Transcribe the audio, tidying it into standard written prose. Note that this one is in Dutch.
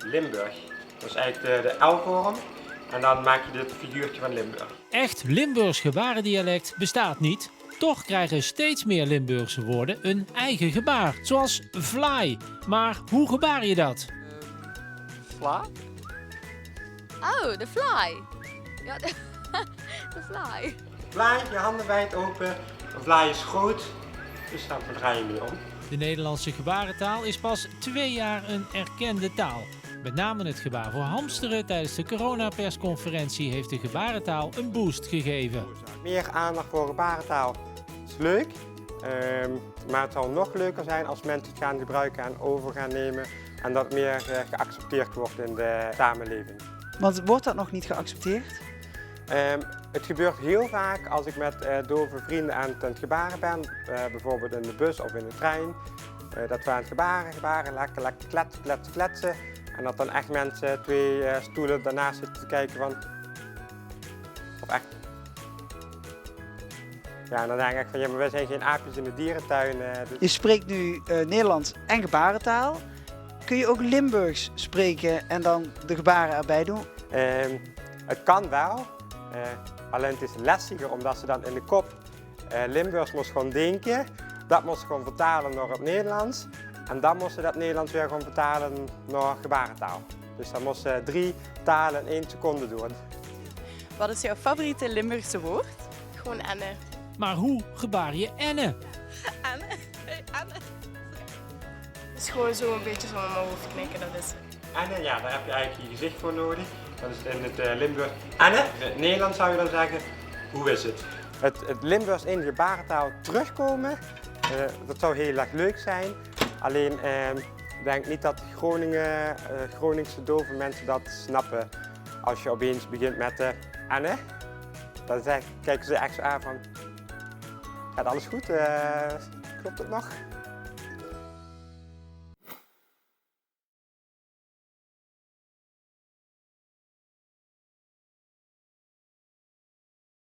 Limburg. Dat is eigenlijk de L-vorm en dan maak je dit figuurtje van Limburg. Echt Limburgs gebarendialect bestaat niet. Toch krijgen steeds meer Limburgse woorden een eigen gebaar, zoals fly. Maar hoe gebaar je dat? Fla? Oh, de fly. Ja, de fly. Vlaai, je handen wijd open. Een vlaai is groot, dus dan draai je mee om. De Nederlandse gebarentaal is pas 2 jaar een erkende taal. Met name het gebaar voor hamsteren tijdens de coronapersconferentie heeft de gebarentaal een boost gegeven. Meer aandacht voor gebarentaal is leuk, maar het zal nog leuker zijn als mensen het gaan gebruiken en over gaan nemen en dat het meer geaccepteerd wordt in de samenleving. Want wordt dat nog niet geaccepteerd? Het gebeurt heel vaak als ik met dove vrienden aan het gebaren ben, bijvoorbeeld in de bus of in de trein, dat we aan het gebaren, lekker kletsen. En dat dan echt mensen 2 stoelen daarnaast zitten te kijken van, of echt. Ja, en dan denk ik van, ja, maar wij zijn geen aapjes in de dierentuin. Dus... Je spreekt nu Nederlands en gebarentaal. Kun je ook Limburgs spreken en dan de gebaren erbij doen? Het kan wel, alleen het is lastiger omdat ze dan in de kop Limburgs moest gewoon denken. Dat moest ze gewoon vertalen naar het Nederlands. En dan moest ze dat Nederlands weer gewoon vertalen naar gebarentaal. Dus dan moest ze 3 talen in 1 seconde doen. Wat is jouw favoriete Limburgse woord? Gewoon Anne. Maar hoe gebaar je enne? Anne. Anne. Het is gewoon zo een beetje zo met mijn hoofd knikken, dat is het. En ja, daar heb je eigenlijk je gezicht voor nodig. Dat is in het Limburg. Anne, in het Nederlands zou je dan zeggen, hoe is het? Het Limburgs in gebarentaal terugkomen, dat zou heel erg leuk zijn. Alleen ik denk niet dat Groningse dove mensen dat snappen. Als je opeens begint met Anne, dan kijken ze echt zo aan van, gaat alles goed? Klopt het nog?